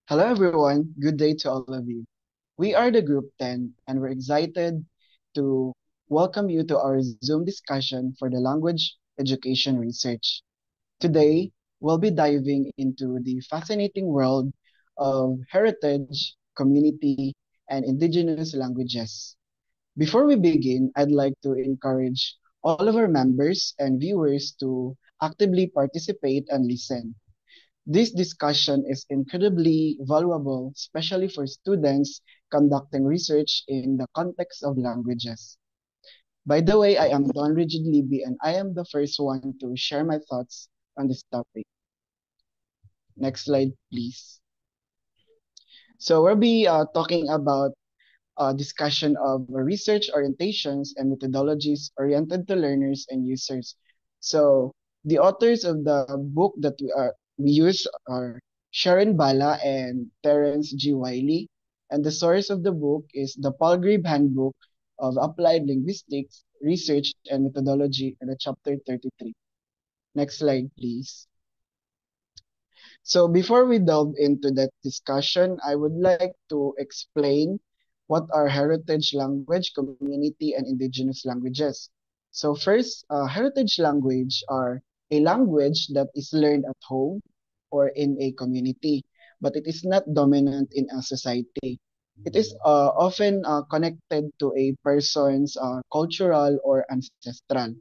Hello, everyone. Good day to all of you. We are the Group 10, and we're excited to welcome you to our Zoom discussion for the language education research. Today, we'll be diving into the fascinating world of heritage, community, and indigenous languages. Before we begin, I'd like to encourage all of our members and viewers to actively participate and listen. This discussion is incredibly valuable, especially for students conducting research in the context of languages. By the way, I am Don Rigid Libby and I am the first one to share my thoughts on this topic. Next slide, please. So we'll be talking about discussion of research orientations and methodologies oriented to learners and users. So the authors of the book that we use are Sharon Bala and Terence G. Wiley, and the source of the book is the Palgrave Handbook of Applied Linguistics, Research and Methodology in the chapter 33. Next slide, please. So before we delve into that discussion, I would like to explain what are heritage language, community, and indigenous languages. So first, heritage language are a language that is learned at home or in a community, but it is not dominant in a society. It is often connected to a person's cultural or ancestral.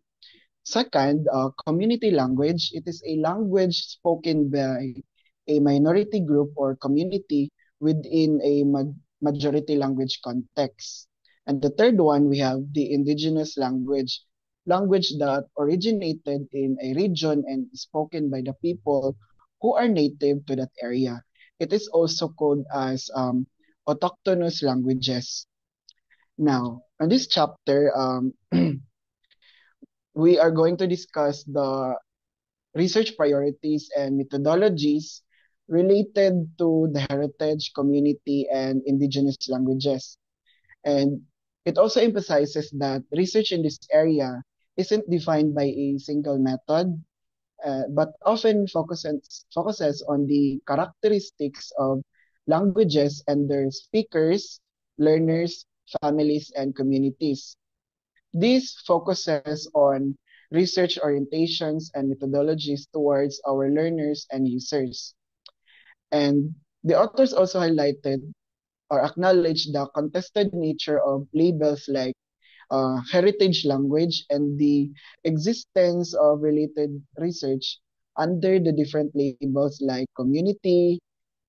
Second, community language. It is a language spoken by a minority group or community within a majority language context. And the third one, we have the indigenous language, language that originated in a region and spoken by the people who are native to that area. It is also called as autochthonous languages. Now, in this chapter, we are going to discuss the research priorities and methodologies related to the heritage, community, and indigenous languages. And it also emphasizes that research in this area isn't defined by a single method, but often focuses on the characteristics of languages and their speakers, learners, families, and communities. This focuses on research orientations and methodologies towards our learners and users. And the authors also highlighted or acknowledged the contested nature of labels like heritage language and the existence of related research under the different labels like community,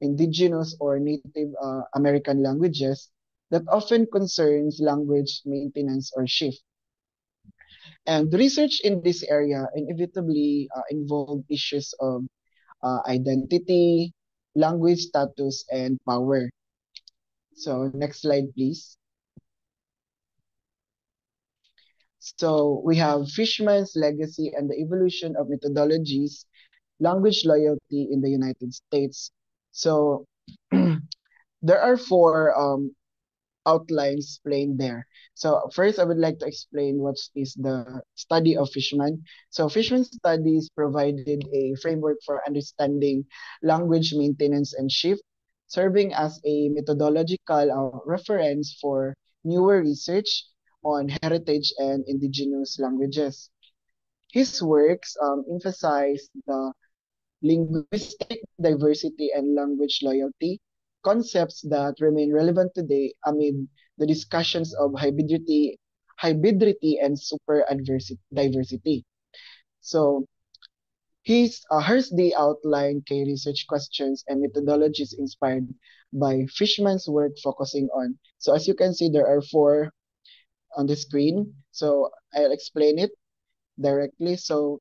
indigenous, or Native American languages that often concerns language maintenance or shift. And research in this area inevitably involve issues of identity, language status, and power. So next slide, please. So we have Fishman's legacy and the evolution of methodologies, language loyalty in the United States. So there are four outlines plain there. So first, I would like to explain what is the study of Fishman. So Fishman studies provided a framework for understanding language maintenance and shift, serving as a methodological reference for newer research on heritage and indigenous languages. His works emphasize the linguistic diversity and language loyalty, concepts that remain relevant today amid the discussions of hybridity and diversity. So here's the outline key research questions and methodologies inspired by Fishman's work focusing on. So as you can see, there are four on the screen. So I'll explain it directly. So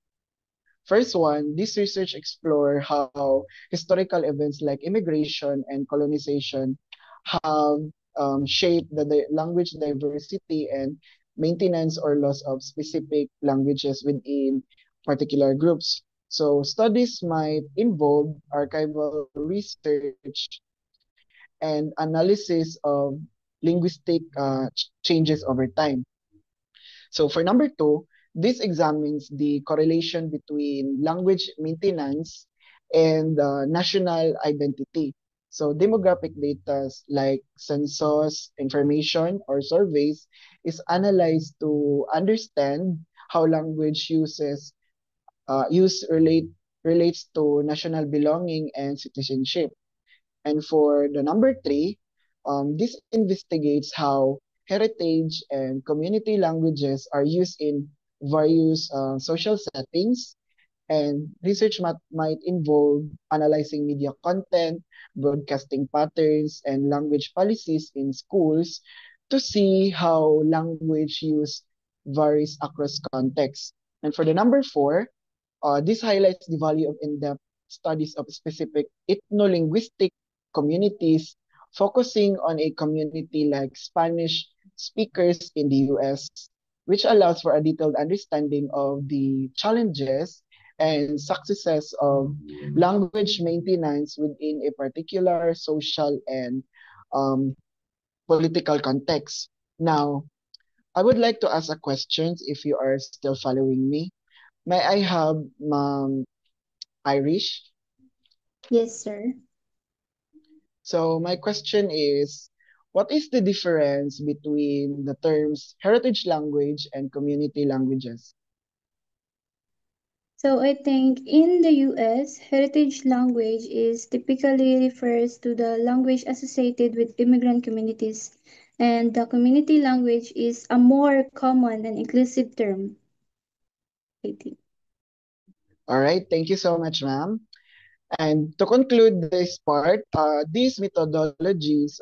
first one, this research explore how historical events like immigration and colonization have shaped the language diversity and maintenance or loss of specific languages within particular groups. So studies might involve archival research and analysis of linguistic changes over time. So for number two, this examines the correlation between language maintenance and national identity. So demographic data like census information or surveys is analyzed to understand how language use relates to national belonging and citizenship. And for the number three, this investigates how heritage and community languages are used in various social settings. And research might involve analyzing media content, broadcasting patterns, and language policies in schools to see how language use varies across contexts. And for the number four, this highlights the value of in-depth studies of specific ethno-linguistic communities, focusing on a community like Spanish speakers in the US, which allows for a detailed understanding of the challenges and successes of language maintenance within a particular social and um, political context. Now, I would like to ask a question if you are still following me. May I have Irish? Yes, sir. So my question is, what is the difference between the terms heritage language and community languages? So I think in the US, heritage language is typically refers to the language associated with immigrant communities, and the community language is a more common and inclusive term, I think. All right, thank you so much, ma'am. And to conclude this part, these methodologies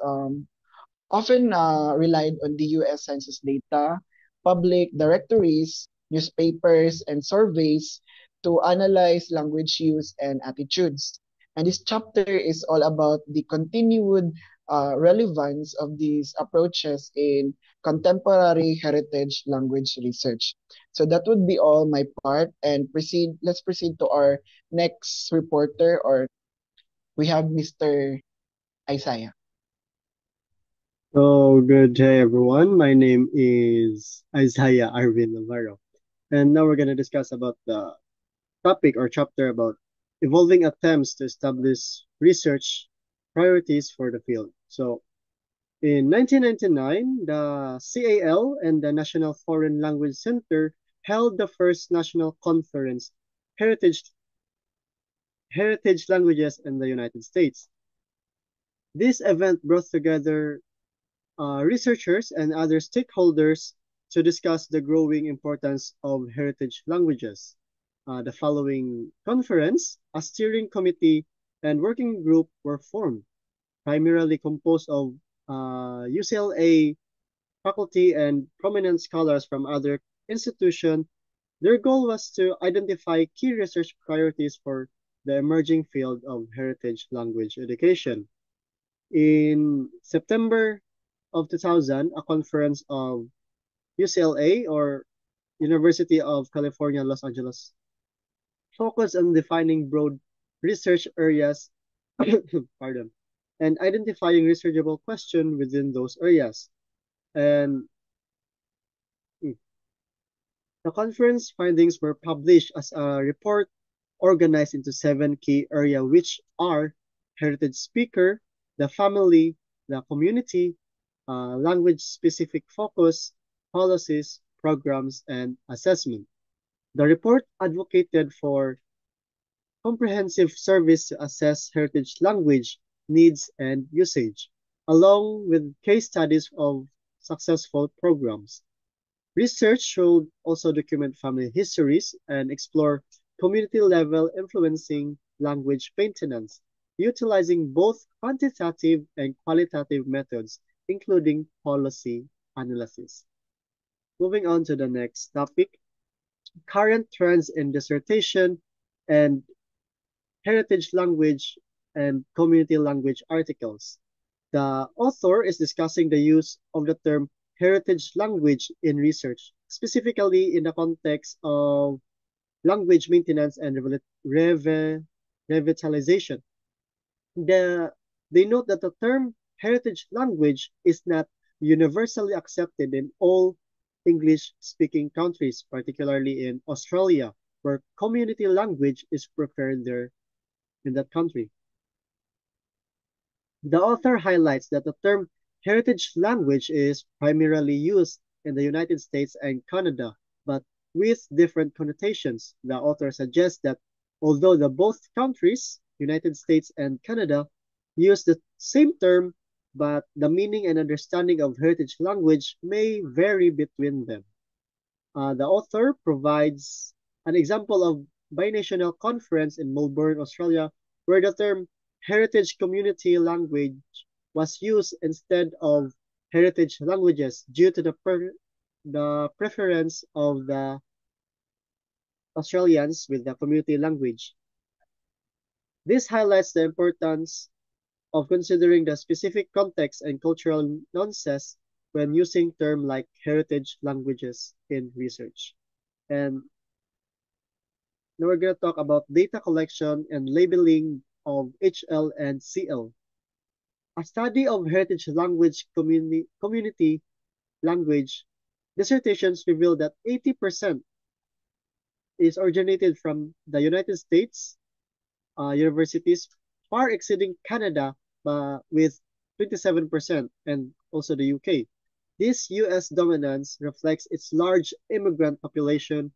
often relied on the US Census data, public directories, newspapers, and surveys to analyze language use and attitudes. And this chapter is all about the continued relevance of these approaches in contemporary heritage language research. So that would be all my part, and proceed. Let's proceed to our next reporter, or we have Mr. Isaiah. So, good day, everyone. My name is Isaiah Arvin Navarro, and now we're going to discuss about the topic or chapter about evolving attempts to establish research priorities for the field. So, in 1999, the CAL and the National Foreign Language Center held the first national conference, Heritage Heritage Languages in the United States. This event brought together researchers and other stakeholders to discuss the growing importance of heritage languages. The following conference, a steering committee and working group were formed, primarily composed of UCLA faculty and prominent scholars from other institutions. Their goal was to identify key research priorities for the emerging field of heritage language education. In September of 2000, a conference of UCLA or University of California, Los Angeles focused on defining broad research areas pardon, and identifying researchable questions within those areas. And the conference findings were published as a report organized into seven key areas, which are heritage speaker, the family, the community, language-specific focus, policies, programs, and assessment. The report advocated for comprehensive service to assess heritage language needs and usage, along with case studies of successful programs. Research should also document family histories and explore community-level influencing language maintenance, utilizing both quantitative and qualitative methods, including policy analysis. Moving on to the next topic, current trends in dissertation and heritage language and community language articles. The author is discussing the use of the term heritage language in research, specifically in the context of language maintenance and revitalization. The, they note that the term heritage language is not universally accepted in all English-speaking countries, particularly in Australia, where community language is preferred there in that country. The author highlights that the term heritage language is primarily used in the United States and Canada, but with different connotations. The author suggests that although the both countries, United States and Canada, use the same term, but the meaning and understanding of heritage language may vary between them. The author provides an example of binational conference in Melbourne, Australia, where the term heritage community language was used instead of heritage languages due to the preference of the Australians with the community language. This highlights the importance of considering the specific context and cultural nuances when using terms like heritage languages in research. And now we're going to talk about data collection and labeling of HL and CL. A study of heritage language community language dissertations reveal that 80% is originated from the United States universities, far exceeding Canada with 27% and also the UK. This US dominance reflects its large immigrant population,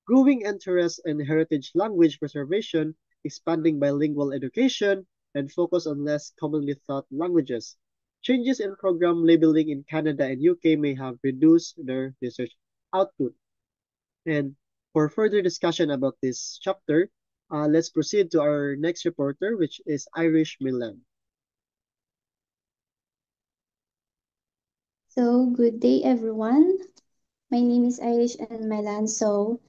growing interest in heritage language preservation, expanding bilingual education, and focus on less commonly taught languages. Changes in program labeling in Canada and UK may have reduced their research output. And for further discussion about this chapter, let's proceed to our next reporter, which is Irish Milan. So, good day everyone. My name is Irish and Milan. So,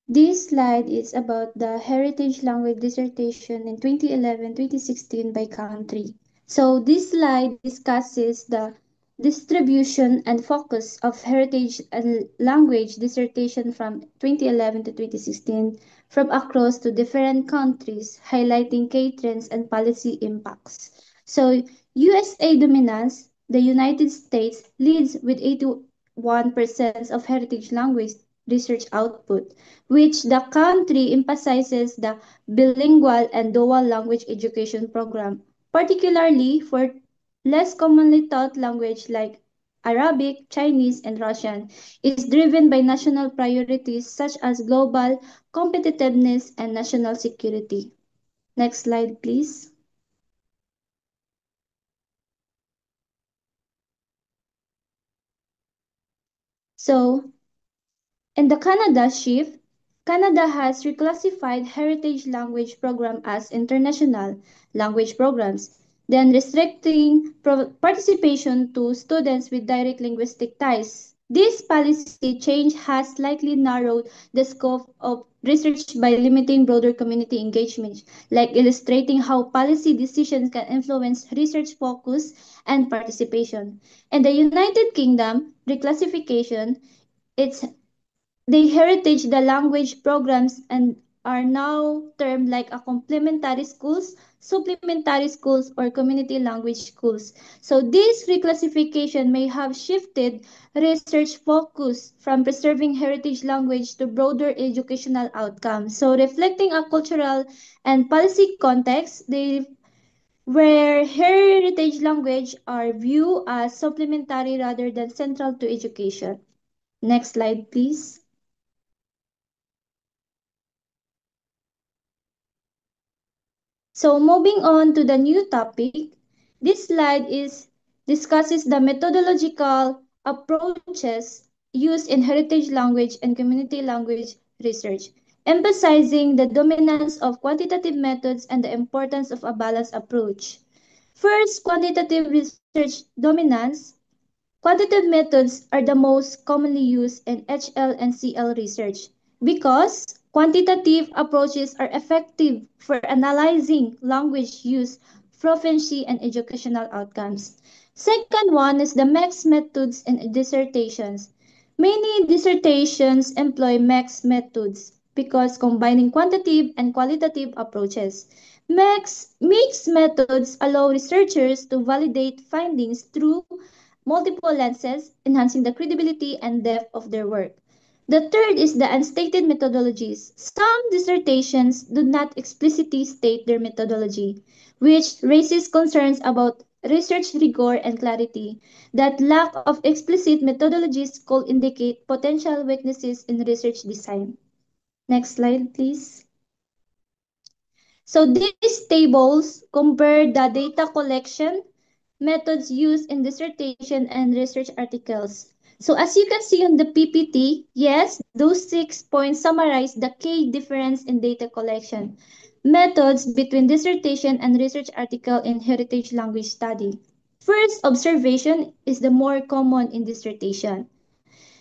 this slide is about the heritage language dissertation in 2011-2016 by country. So this slide discusses the distribution and focus of heritage and language dissertation from 2011 to 2016 from across to different countries, highlighting key trends and policy impacts. So USA dominance, the United States leads with 81% of heritage language research output, which the country emphasizes the bilingual and dual language education program, particularly for less commonly taught language like Arabic, Chinese, and Russian, is driven by national priorities such as global competitiveness and national security. Next slide, please. So, in the Canada shift, Canada has reclassified heritage language program as international language programs, then restricting participation to students with direct linguistic ties. This policy change has slightly narrowed the scope of research by limiting broader community engagement, like illustrating how policy decisions can influence research focus and participation. In the United Kingdom, reclassification it's they heritage the language programs and are now termed like a complementary schools, supplementary schools, or community language schools. So this reclassification may have shifted research focus from preserving heritage language to broader educational outcomes. So reflecting a cultural and policy context, they where heritage language are viewed as supplementary rather than central to education. Next slide, please. So moving on to the new topic, this slide discusses the methodological approaches used in heritage language and community language research, emphasizing the dominance of quantitative methods and the importance of a balanced approach. First, quantitative research dominance. Quantitative methods are the most commonly used in HL and CL research because quantitative approaches are effective for analyzing language use, proficiency, and educational outcomes. Second one is the mixed methods in dissertations. Many dissertations employ mixed methods because combining quantitative and qualitative approaches. Mixed methods allow researchers to validate findings through multiple lenses, enhancing the credibility and depth of their work. The third is the unstated methodologies. Some dissertations do not explicitly state their methodology, which raises concerns about research rigor and clarity. That lack of explicit methodologies could indicate potential weaknesses in research design. Next slide, please. So these tables compare the data collection methods used in dissertation and research articles. So as you can see on the PPT, yes, those 6 points summarize the key difference in data collection methods between dissertation and research article in heritage language study. First, observation is the more common in dissertation.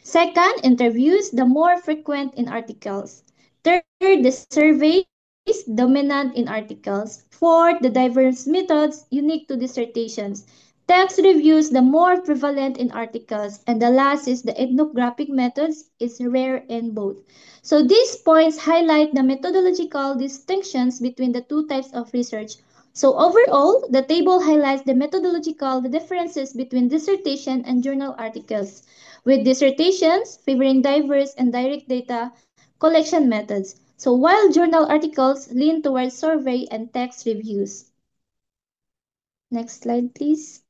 Second, interviews, the more frequent in articles. Third, the surveys, dominant in articles. Fourth, the diverse methods unique to dissertations. Text reviews, the more prevalent in articles. And the last is the ethnographic methods is rare in both. So these points highlight the methodological distinctions between the two types of research. So overall, the table highlights the methodological differences between dissertation and journal articles, with dissertations favoring diverse and direct data collection methods. So while journal articles lean towards survey and text reviews. Next slide, please.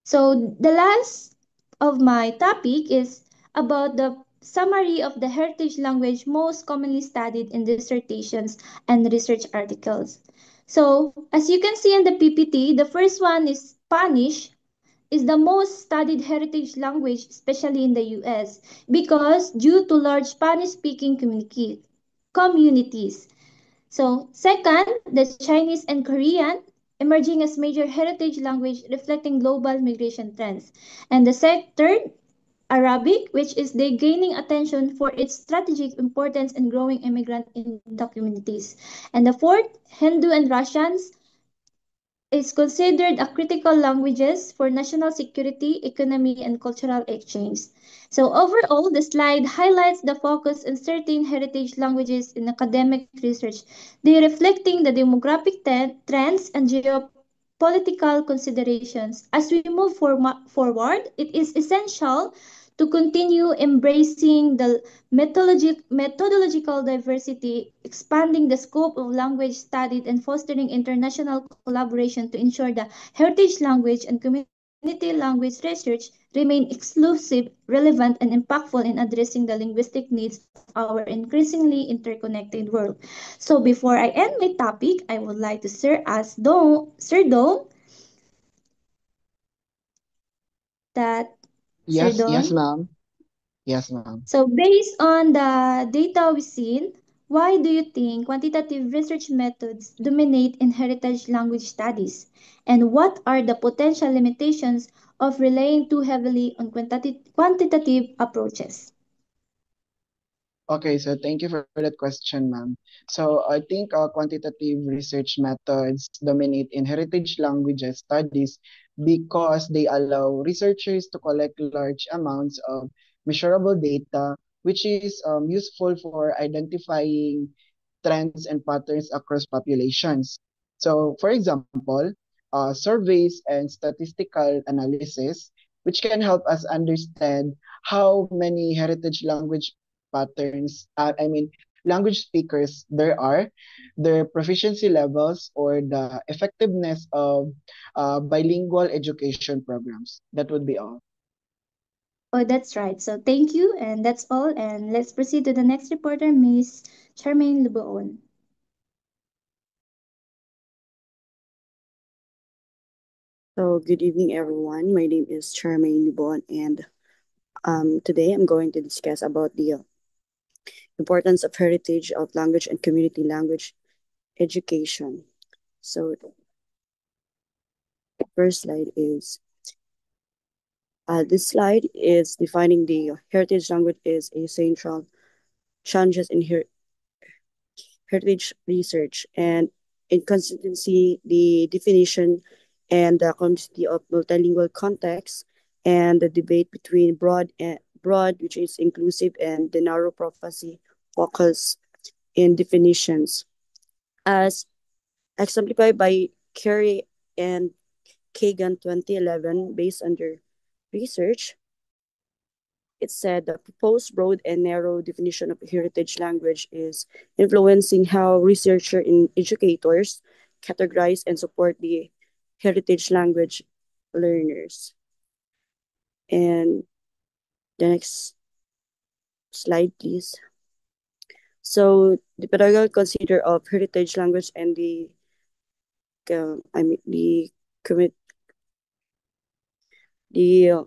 So the last of my topic is about the summary of the heritage language most commonly studied in dissertations and research articles. So as you can see in the PPT, the first one is Spanish, is the most studied heritage language, especially in the US, because due to large Spanish-speaking communities. So, second, the Chinese and Korean emerging as major heritage language reflecting global migration trends. And the third, Arabic, which is the gaining attention for its strategic importance and growing immigrant in the communities. And the fourth, Hindu and Russians is considered a critical languages for national security, economy, and cultural exchange. So overall, the slide highlights the focus on certain heritage languages in academic research. They reflecting the demographic trends and geopolitical considerations. As we move forward, it is essential to continue embracing the methodological diversity, expanding the scope of language studied, and fostering international collaboration to ensure the heritage language and community language research remain exclusive, relevant, and impactful in addressing the linguistic needs of our increasingly interconnected world. So before I end my topic, I would like to Sir Dome that Sir Yes, yes, Don. ma'am. Yes, ma'am. So based on the data we've seen, why do you think quantitative research methods dominate in heritage language studies? And what are the potential limitations of relying too heavily on quantitative approaches? Okay, so thank you for that question, ma'am. So I think quantitative research methods dominate in heritage languages studies because they allow researchers to collect large amounts of measurable data, which is useful for identifying trends and patterns across populations. So, for example, surveys and statistical analysis, which can help us understand how many heritage language patterns, language speakers there are, their proficiency levels, or the effectiveness of bilingual education programs. That would be all. Oh, that's right. So thank you, and that's all. And let's proceed to the next reporter, Miss Charmaine Luboon. So, good evening, everyone. My name is Charmaine Libon, and today I'm going to discuss about the importance of heritage of language and community language education. So, the first slide is this slide is defining the heritage language is a central challenges in heritage research and inconsistency, the definition and the complexity of multilingual context, and the debate between broad, which is inclusive, and the narrow prophecy focus in definitions, as exemplified by Carey and Kagan 2011. Based on their research, it said the proposed broad and narrow definition of heritage language is influencing how researchers and educators categorize and support the heritage language learners. And the next slide, please. So the pedagogical consider of heritage language and the commit the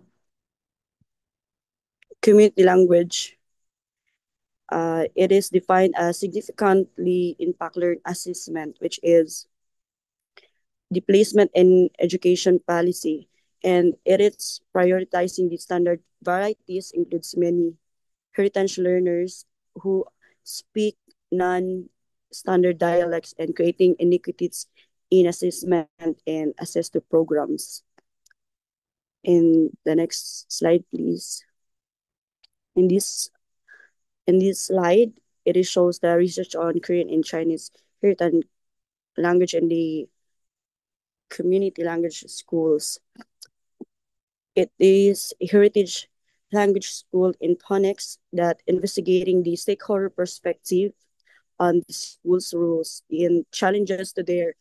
community language. It is defined as significantly impact learn assessment, which is the placement and education policy, and it is prioritizing the standard varieties includes many heritage learners who speak non-standard dialects and creating inequities in assessment and access to programs. In the next slide, please. In this in this slide, it shows the research on Korean and Chinese heritage language in the community language schools. It is a heritage language school in phonics that investigating the stakeholder perspective on the school's rules and challenges to their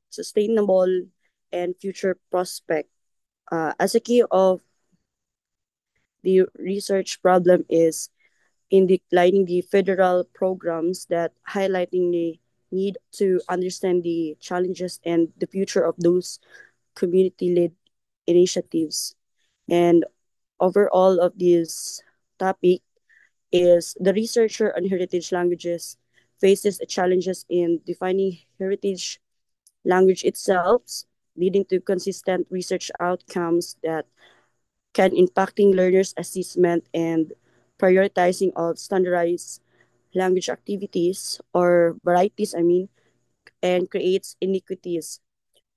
sustainable and future prospect. As a key of the research problem is in declining the federal programs that highlighting the need to understand the challenges and the future of those community-led initiatives. And overall of this topic is the researcher on heritage languages faces challenges in defining heritage language itself, leading to consistent research outcomes that can impacting learners' assessment and prioritizing of standardized language activities or varieties, and creates inequities.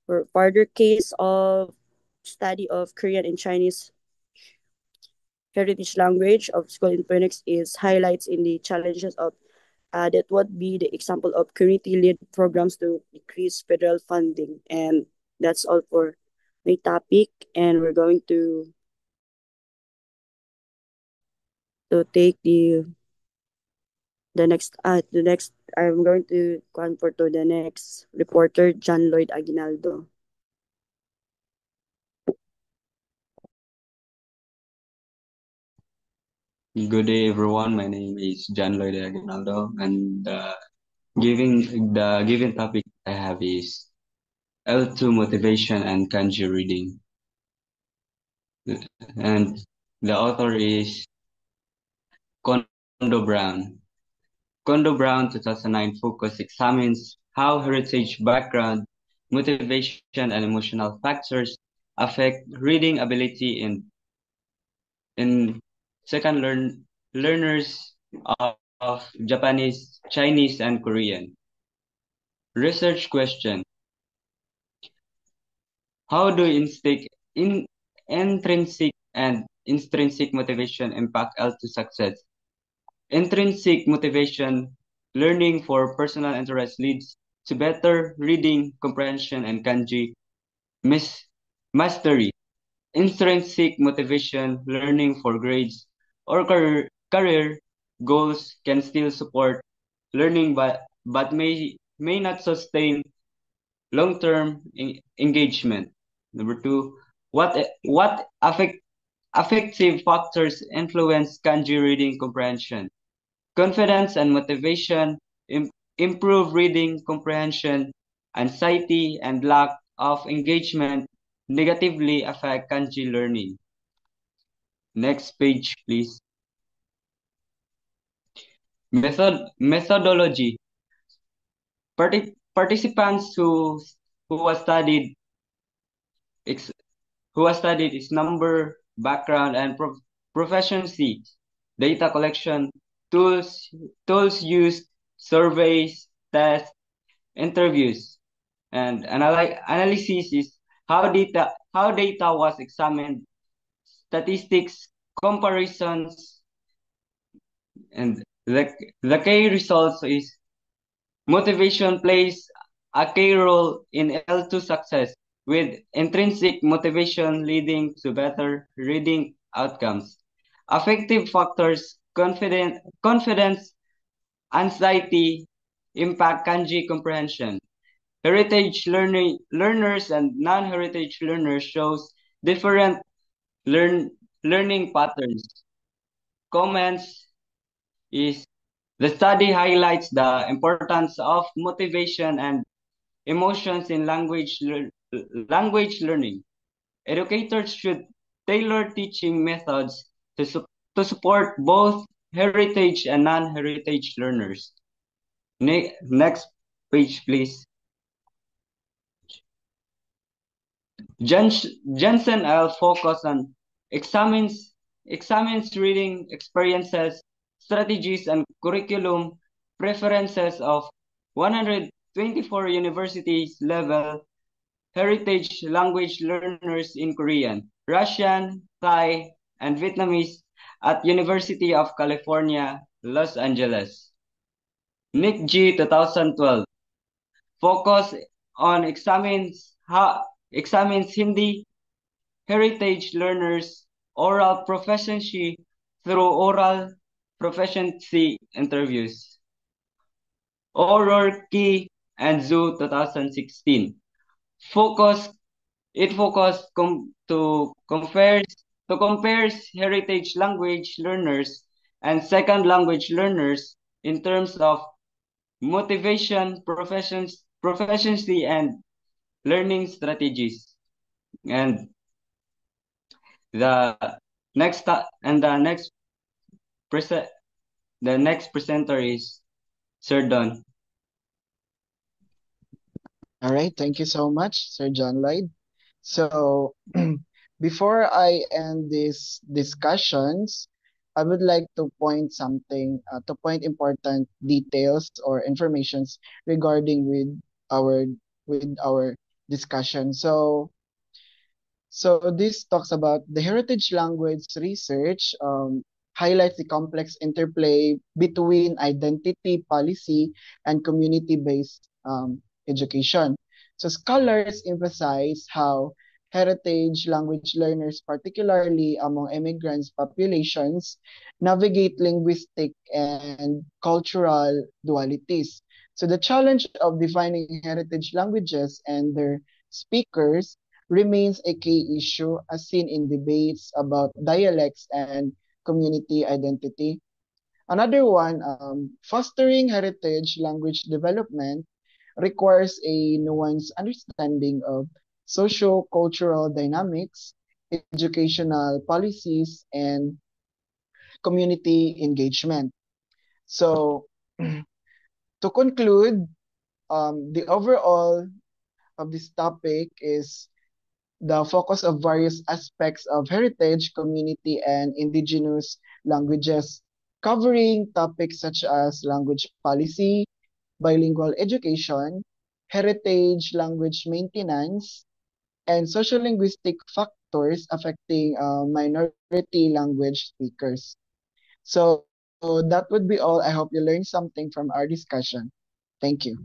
For further case of study of Korean and Chinese heritage language of school in Phoenix is highlights in the challenges of that would be the example of community-led programs to increase federal funding. And that's all for my topic. And we're going to take the next I'm going to convert to the next reporter, John Lloyd Aguinaldo. Good day, everyone. My name is John Lloyd Aguinaldo, and the given topic I have is L2 motivation and kanji reading, and the author is Kondo Brown. Kondo Brown 2009 focus examines how heritage background, motivation, and emotional factors affect reading ability in second learners of Japanese, Chinese, and Korean. Research question: how do intrinsic and extrinsic motivation impact L2 success? Intrinsic motivation, learning for personal interest leads to better reading comprehension and kanji mastery. Intrinsic motivation, learning for grades or career goals can still support learning but may not sustain long-term engagement. Number two, what affective factors influence kanji reading comprehension? Confidence and motivation, improve reading comprehension, anxiety and lack of engagement negatively affect kanji learning. Next page, please. Methodology. Participants who are studied is number, background, and proficiency, data collection, tools used, surveys, tests, interviews, and analysis is how data was examined, statistics, comparisons, and the key results is motivation plays a key role in L2 success, with intrinsic motivation leading to better reading outcomes. Affective factors, confidence, anxiety, impact kanji comprehension. heritage learners and non-heritage learners shows different learning patterns. Comments is the study highlights the importance of motivation and emotions in language learning. Educators should tailor teaching methods to support both heritage and non-heritage learners. Next page, please. Jensen L. focus on examines reading experiences, strategies, and curriculum preferences of 124 universities level heritage language learners in Korean, Russian, Thai, and Vietnamese at University of California, Los Angeles. Nick G. 2012 focus on examines Hindi heritage learners oral proficiency through oral proficiency interviews. O'Rourke and Zhu 2016 focused to compares heritage language learners and second language learners in terms of motivation, proficiency, and learning strategies. And the next presenter is Sir Don. All right, thank you so much, Sir John Lloyd. So, before I end these discussions, I would like to to point important details or informations regarding our with our discussion. So this talks about the heritage language research, highlights the complex interplay between identity policy and community-based education. So scholars emphasize how heritage language learners, particularly among immigrants populations, navigate linguistic and cultural dualities. So the challenge of defining heritage languages and their speakers remains a key issue as seen in debates about dialects and community identity. Another one, fostering heritage language development requires a nuanced understanding of socio-cultural dynamics, educational policies, and community engagement. So, to conclude, the overall of this topic is the focus of various aspects of heritage, community, and indigenous languages, covering topics such as language policy, bilingual education, heritage language maintenance, and social-linguistic factors affecting minority language speakers. So that would be all. I hope you learned something from our discussion. Thank you.